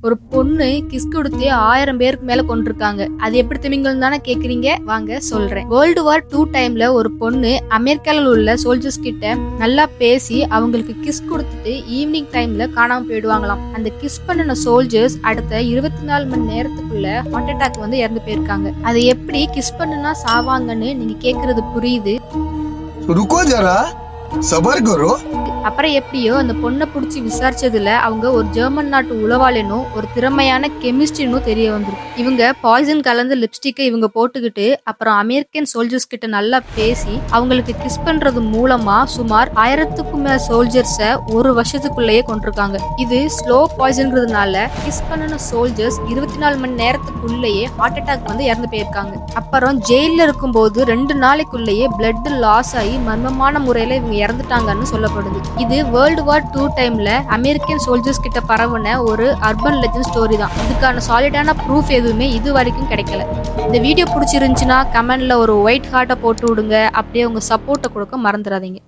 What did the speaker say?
ஒரு பொண்ணு கிஸ் கொடுத்து 1000 பேருக்கு மேல கொண்டிருக்காங்க. அது எப்படி திமிங்கலம் தானே கேக்குறீங்க? வாங்க சொல்றேன். வேர்ல்டு வார் 2 டைம்ல ஒரு பொண்ணு அமெரிக்கால உள்ள சோல்ஜர்ஸ் கிட்ட நல்லா பேசி அவங்களுக்கு கிஸ் கொடுத்துட்டு ஈவினிங் டைம்ல காணாம போயிடுவாங்களாம். அந்த கிஸ் பண்ணின சோல்ஜர்ஸ் அடுத்த 24 மணி நேரத்துக்குள்ள ஹார்ட் அட்டாக் வந்து இறந்து போயிருக்காங்க. அதை எப்படி கிஸ் பண்ணுனா சாவாங்கன்னு நீங்க கேக்குறது புரியுது. रुको जरा सबर करो. அப்புறம் எப்படியோ அந்த பொண்ணை பிடிச்சி விசாரிச்சதுல அவங்க ஒரு ஜெர்மன் நாட்டு உளவாளினும் ஒரு திறமையான கெமிஸ்ட்ரினும் தெரிய வந்துருக்கு. இவங்க பாய்சன் கலந்த லிப்ஸ்டிக்கை இவங்க போட்டுக்கிட்டு அப்புறம் அமெரிக்கன் சோல்ஜர்ஸ் கிட்ட நல்லா பேசி அவங்களுக்கு கிஸ் பண்றது மூலமா சுமார் 1000க்கும் மேல சோல்ஜர்ஸ ஒரு வருஷத்துக்குள்ளேயே கொண்டிருக்காங்க. இது ஸ்லோ பாய்சன்ங்கிறதுனால கிஸ் பண்ணின சோல்ஜர்ஸ் 24 மணி நேரத்துக்குள்ளேயே ஹார்ட் அட்டாக் வந்து இறந்து போயிருக்காங்க. அப்புறம் ஜெயில இருக்கும்போது 2 நாளைக்குள்ளேயே பிளட் லாஸ் ஆகி மர்மமான முறையில இவங்க இறந்துட்டாங்கன்னு சொல்லப்படுது. இது வேர்ல்டு வார் 2 டைம்ல அமெரிக்கன் சோல்ஜர்ஸ் கிட்ட பரவுன ஒரு அர்பன் லெஜண்ட் ஸ்டோரி தான். இதுக்கான சாலிடான ப்ரூஃப் எதுவுமே இது வரைக்கும் கிடைக்கல. இந்த வீடியோ பிடிச்சிருந்துச்சுன்னா கமெண்ட்ல ஒரு ஒயிட் ஹார்ட்டை போட்டு விடுங்க. அப்படியே உங்க சப்போர்ட்டை கொடுக்க மறந்துடாதீங்க.